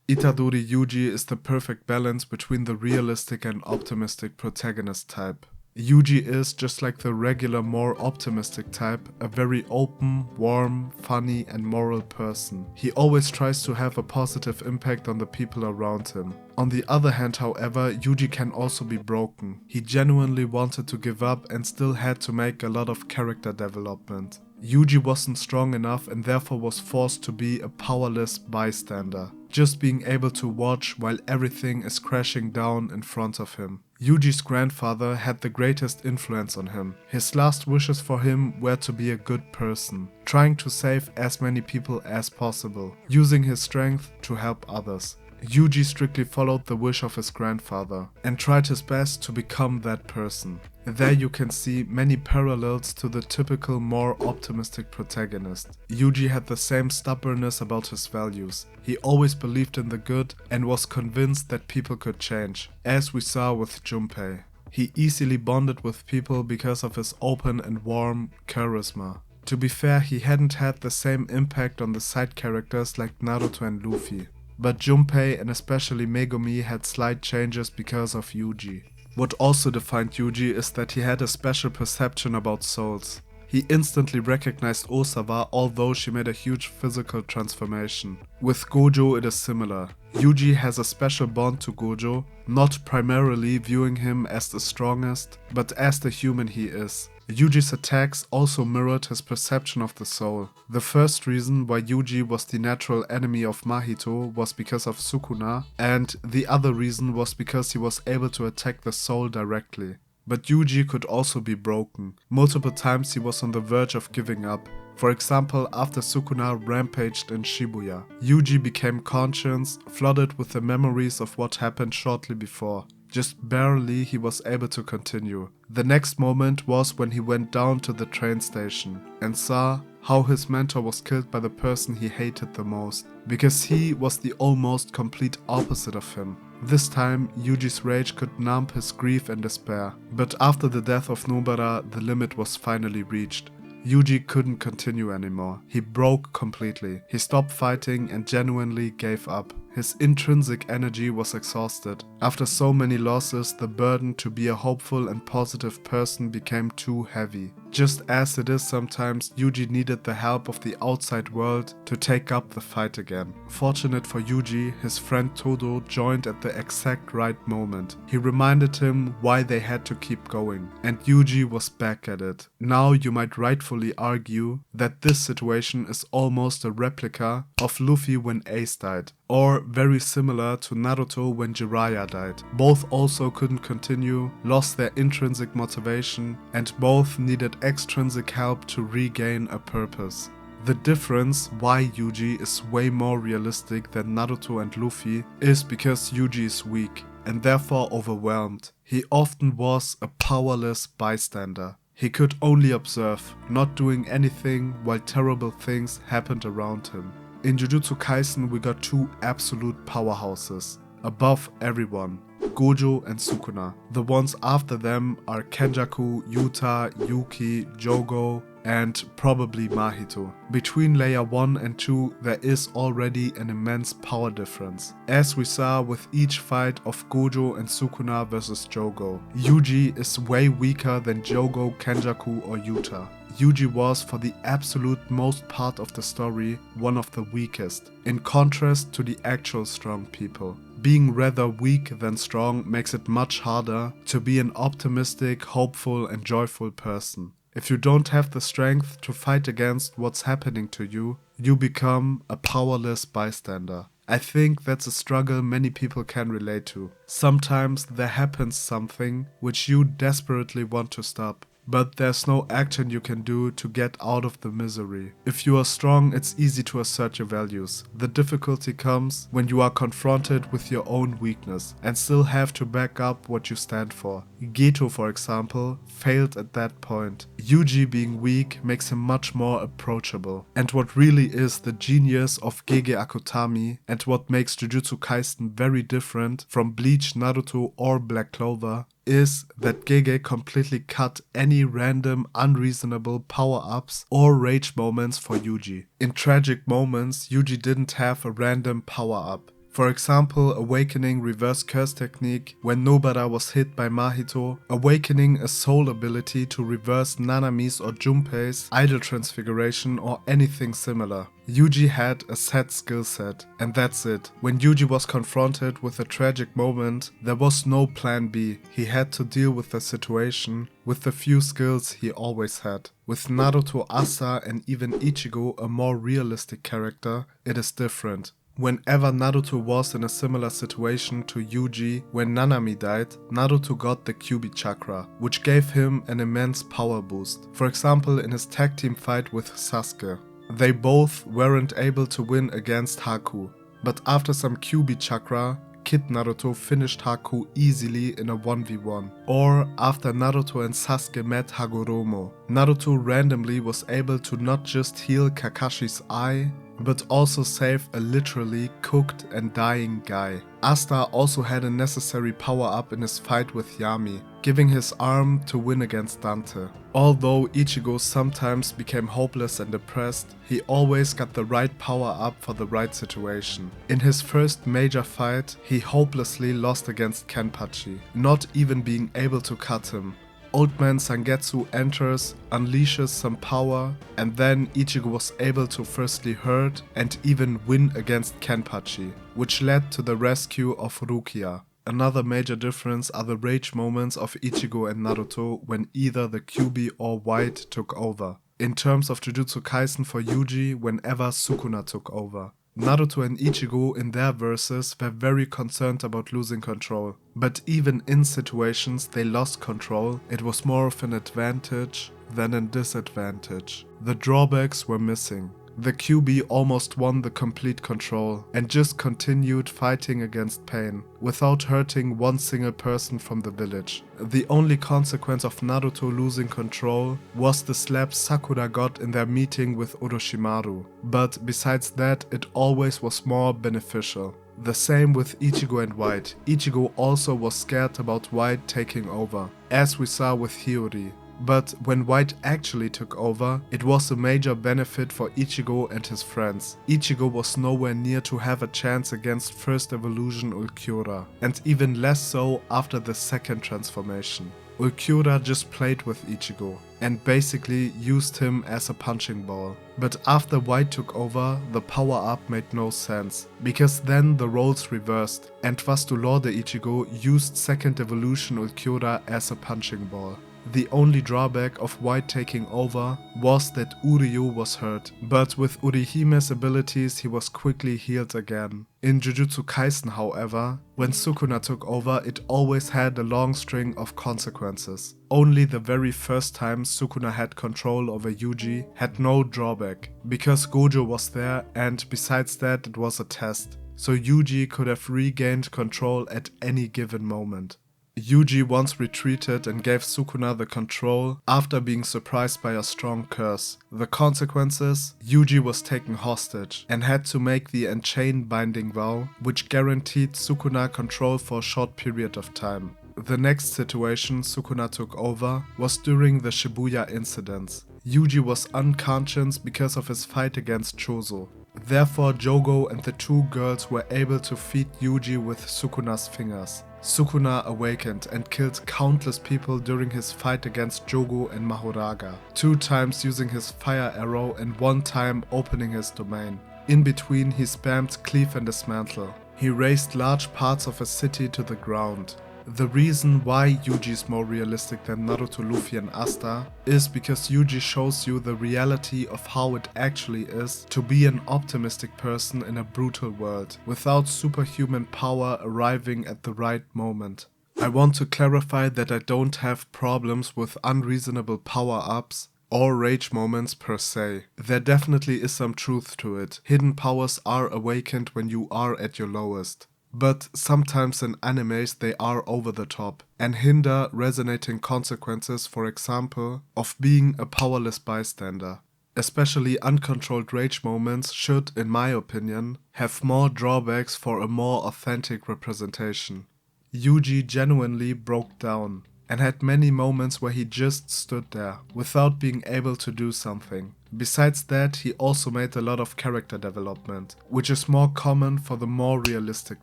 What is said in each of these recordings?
Itadori Yuji is the perfect balance between the realistic and optimistic protagonist type. Yuji is, just like the regular, more optimistic type, a very open, warm, funny and moral person. He always tries to have a positive impact on the people around him. On the other hand, however, Yuji can also be broken. He genuinely wanted to give up and still had to make a lot of character development. Yuji wasn't strong enough and therefore was forced to be a powerless bystander, just being able to watch while everything is crashing down in front of him. Yuji's grandfather had the greatest influence on him. His last wishes for him were to be a good person, trying to save as many people as possible, using his strength to help others. Yuji strictly followed the wish of his grandfather and tried his best to become that person. There you can see many parallels to the typical more optimistic protagonist. Yuji had the same stubbornness about his values. He always believed in the good and was convinced that people could change, as we saw with Junpei. He easily bonded with people because of his open and warm charisma. To be fair, he hadn't had the same impact on the side characters like Naruto and Luffy. But Junpei and especially Megumi had slight changes because of Yuji. What also defined Yuji is that he had a special perception about souls. He instantly recognized Osawa, although she made a huge physical transformation. With Gojo it is similar. Yuji has a special bond to Gojo, not primarily viewing him as the strongest, but as the human he is. Yuji's attacks also mirrored his perception of the soul. The first reason why Yuji was the natural enemy of Mahito was because of Sukuna, and the other reason was because he was able to attack the soul directly. But Yuji could also be broken. Multiple times he was on the verge of giving up. For example, after Sukuna rampaged in Shibuya, Yuji became conscious, flooded with the memories of what happened shortly before. Just barely he was able to continue. The next moment was when he went down to the train station and saw how his mentor was killed by the person he hated the most, because he was the almost complete opposite of him. This time, Yuji's rage could numb his grief and despair, but after the death of Nobara, the limit was finally reached. Yuji couldn't continue anymore. He broke completely. He stopped fighting and genuinely gave up. His intrinsic energy was exhausted. After so many losses, the burden to be a hopeful and positive person became too heavy. Just as it is sometimes, Yuji needed the help of the outside world to take up the fight again. Fortunate for Yuji, his friend Todo joined at the exact right moment. He reminded him why they had to keep going, and Yuji was back at it. Now you might rightfully argue that this situation is almost a replica of Luffy when Ace died, or very similar to Naruto when Jiraiya died. Both also couldn't continue, lost their intrinsic motivation, and both needed extrinsic help to regain a purpose. The difference why Yuji is way more realistic than Naruto and Luffy is because Yuji is weak and therefore overwhelmed. He often was a powerless bystander. He could only observe, not doing anything while terrible things happened around him. In Jujutsu Kaisen we got two absolute powerhouses, above everyone, Gojo and Sukuna. The ones after them are Kenjaku, Yuta, Yuki, Jogo, and probably Mahito. Between layer 1 and 2 there is already an immense power difference, as we saw with each fight of Gojo and Sukuna versus Jogo. Yuji is way weaker than Jogo, Kenjaku or Yuta. Yuji was, for the absolute most part of the story, one of the weakest, in contrast to the actual strong people. Being rather weak than strong makes it much harder to be an optimistic, hopeful and joyful person. If you don't have the strength to fight against what's happening to you, you become a powerless bystander. I think that's a struggle many people can relate to. Sometimes there happens something which you desperately want to stop, but there's no action you can do to get out of the misery. If you are strong, it's easy to assert your values. The difficulty comes when you are confronted with your own weakness and still have to back up what you stand for. Geto, for example, failed at that point. Yuji being weak makes him much more approachable. And what really is the genius of Gege Akutami and what makes Jujutsu Kaisen very different from Bleach, Naruto or Black Clover is that Gege completely cut any random unreasonable power-ups or rage moments for Yuji. In tragic moments, Yuji didn't have a random power-up. For example, awakening reverse curse technique when Nobara was hit by Mahito, awakening a soul ability to reverse Nanami's or Junpei's idol transfiguration or anything similar. Yuji had a set skill set, and that's it. When Yuji was confronted with a tragic moment, there was no plan B. He had to deal with the situation with the few skills he always had. With Naruto, Asa, and even Ichigo, a more realistic character, it is different. Whenever Naruto was in a similar situation to Yuji when Nanami died, Naruto got the Kyuubi chakra, which gave him an immense power boost. For example, in his tag team fight with Sasuke. They both weren't able to win against Haku, but after some Kyuubi chakra, Kid Naruto finished Haku easily in a 1v1. Or after Naruto and Sasuke met Hagoromo, Naruto randomly was able to not just heal Kakashi's eye, but also save a literally cooked and dying guy. Asta also had a necessary power up in his fight with Yami, giving his arm to win against Dante. Although Ichigo sometimes became hopeless and depressed, he always got the right power up for the right situation. In his first major fight, he hopelessly lost against Kenpachi, not even being able to cut him. Old Man Sangetsu enters, unleashes some power, and then Ichigo was able to firstly hurt and even win against Kenpachi, which led to the rescue of Rukia. Another major difference are the rage moments of Ichigo and Naruto when either the Kyuubi or White took over. In terms of Jujutsu Kaisen for Yuji, whenever Sukuna took over. Naruto and Ichigo in their verses were very concerned about losing control, but even in situations they lost control, it was more of an advantage than a disadvantage. The drawbacks were missing. The Kyuubi almost won the complete control and just continued fighting against pain, without hurting one single person from the village. The only consequence of Naruto losing control was the slap Sakura got in their meeting with Orochimaru, but besides that it always was more beneficial. The same with Ichigo and White. Ichigo also was scared about White taking over, as we saw with Hiyori. But when White actually took over, it was a major benefit for Ichigo and his friends. Ichigo was nowhere near to have a chance against First Evolution Ulquiorra, and even less so after the second transformation. Ulquiorra just played with Ichigo, and basically used him as a punching ball. But after White took over, the power-up made no sense, because then the roles reversed, and Vastulorde Ichigo used second evolution Ulquiorra as a punching ball. The only drawback of White taking over was that Uryu was hurt, but with Urihime's abilities he was quickly healed again. In Jujutsu Kaisen, however, when Sukuna took over, it always had a long string of consequences. Only the very first time Sukuna had control over Yuji had no drawback, because Gojo was there, and besides that it was a test, so Yuji could have regained control at any given moment. Yuji once retreated and gave Sukuna the control after being surprised by a strong curse. The consequences? Yuji was taken hostage and had to make the Enchain Binding vow, which guaranteed Sukuna control for a short period of time. The next situation Sukuna took over was during the Shibuya incidents. Yuji was unconscious because of his fight against Chozo. Therefore, Jogo and the two girls were able to feed Yuji with Sukuna's fingers. Sukuna awakened and killed countless people during his fight against Jogo and Mahoraga, 2 times using his fire arrow and 1 time opening his domain. In between he spammed Cleave and Dismantle. He razed large parts of a city to the ground. The reason why Yuji is more realistic than Naruto, Luffy and Asta is because Yuji shows you the reality of how it actually is to be an optimistic person in a brutal world, without superhuman power arriving at the right moment. I want to clarify that I don't have problems with unreasonable power-ups or rage moments per se. There definitely is some truth to it. Hidden powers are awakened when you are at your lowest. But sometimes in animes they are over the top and hinder resonating consequences, for example, of being a powerless bystander. Especially uncontrolled rage moments should, in my opinion, have more drawbacks for a more authentic representation. Yuji genuinely broke down. and had many moments where he just stood there without being able to do something. Besides that, he also made a lot of character development, which is more common for the more realistic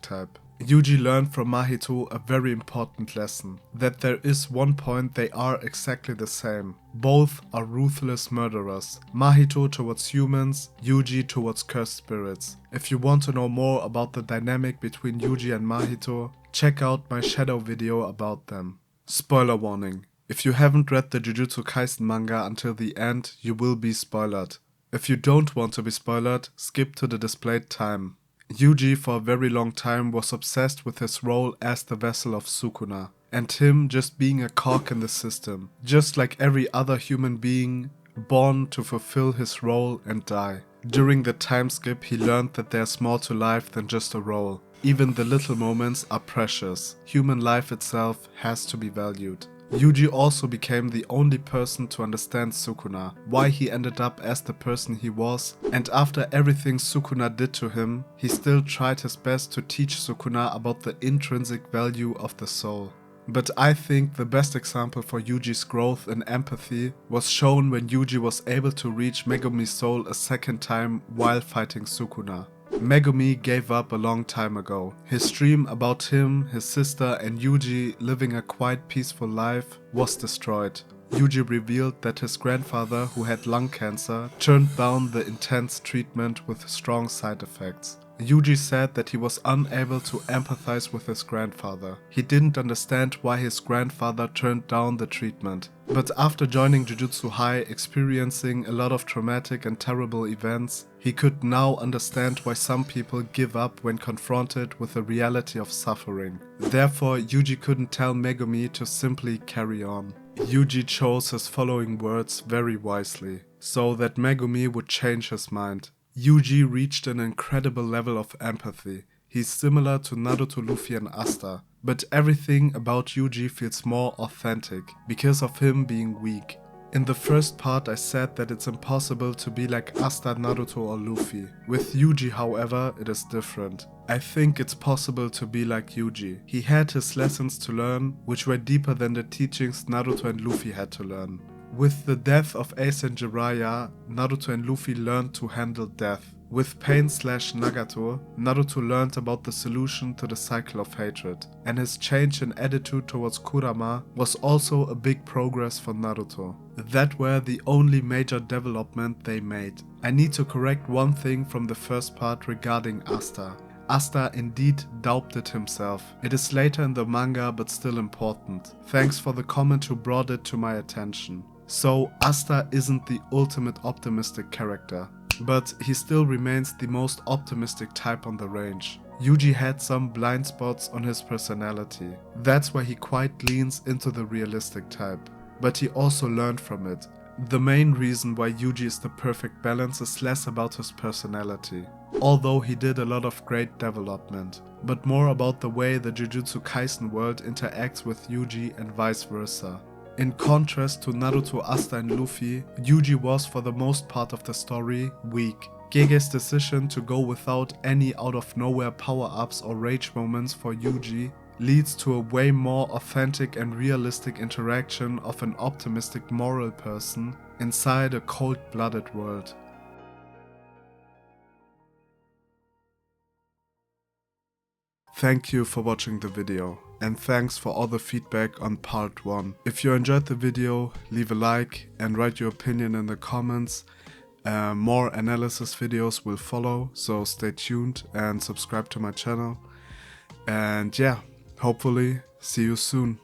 type. Yuji learned from Mahito a very important lesson, that there is one point they are exactly the same. Both are ruthless murderers. Mahito towards humans, Yuji towards cursed spirits. If you want to know more about the dynamic between Yuji and Mahito, check out my Shadow video about them. Spoiler warning. If you haven't read the Jujutsu Kaisen manga until the end, you will be spoiled. If you don't want to be spoiled, skip to the displayed time. Yuji for a very long time was obsessed with his role as the vessel of Sukuna, and him just being a cog in the system, just like every other human being born to fulfill his role and die. During the time skip he learned that there's more to life than just a role. Even the little moments are precious. Human life itself has to be valued. Yuji also became the only person to understand Sukuna, why he ended up as the person he was, and after everything Sukuna did to him, he still tried his best to teach Sukuna about the intrinsic value of the soul. But I think the best example for Yuji's growth in empathy was shown when Yuji was able to reach Megumi's soul a second time while fighting Sukuna. Megumi gave up a long time ago. His dream about him, his sister and Yuji living a quite peaceful life was destroyed. Yuji revealed that his grandfather, who had lung cancer, turned down the intense treatment with strong side effects. Yuji said that he was unable to empathize with his grandfather. He didn't understand why his grandfather turned down the treatment. But after joining Jujutsu High, experiencing a lot of traumatic and terrible events, he could now understand why some people give up when confronted with the reality of suffering. Therefore, Yuji couldn't tell Megumi to simply carry on. Yuji chose his following words very wisely, so that Megumi would change his mind. Yuji reached an incredible level of empathy. He's similar to Naruto, Luffy and Asta, but everything about Yuji feels more authentic because of him being weak. In the first part I said that it's impossible to be like Asta, Naruto or Luffy. With Yuji, however, it is different. I think it's possible to be like Yuji. He had his lessons to learn, which were deeper than the teachings Naruto and Luffy had to learn. With the death of Ace and Jiraiya, Naruto and Luffy learned to handle death. With Pain/Nagato, Naruto learned about the solution to the cycle of hatred, and his change in attitude towards Kurama was also a big progress for Naruto. That were the only major development they made. I need to correct one thing from the first part regarding Asta. Asta indeed doubted himself. It is later in the manga but still important. Thanks for the comment who brought it to my attention. So Asta isn't the ultimate optimistic character, but he still remains the most optimistic type on the range. Yuji had some blind spots on his personality. That's why he quite leans into the realistic type, but he also learned from it. The main reason why Yuji is the perfect balance is less about his personality, although he did a lot of great development, but more about the way the Jujutsu Kaisen world interacts with Yuji and vice versa. In contrast to Naruto, Asta and Luffy, Yuji was for the most part of the story weak. Gege's decision to go without any out of nowhere power-ups or rage moments for Yuji leads to a way more authentic and realistic interaction of an optimistic moral person inside a cold-blooded world. Thank you for watching the video, and thanks for all the feedback on part 1. If you enjoyed the video, leave a like and write your opinion in the comments. More analysis videos will follow, so stay tuned and subscribe to my channel. And yeah, hopefully see you soon.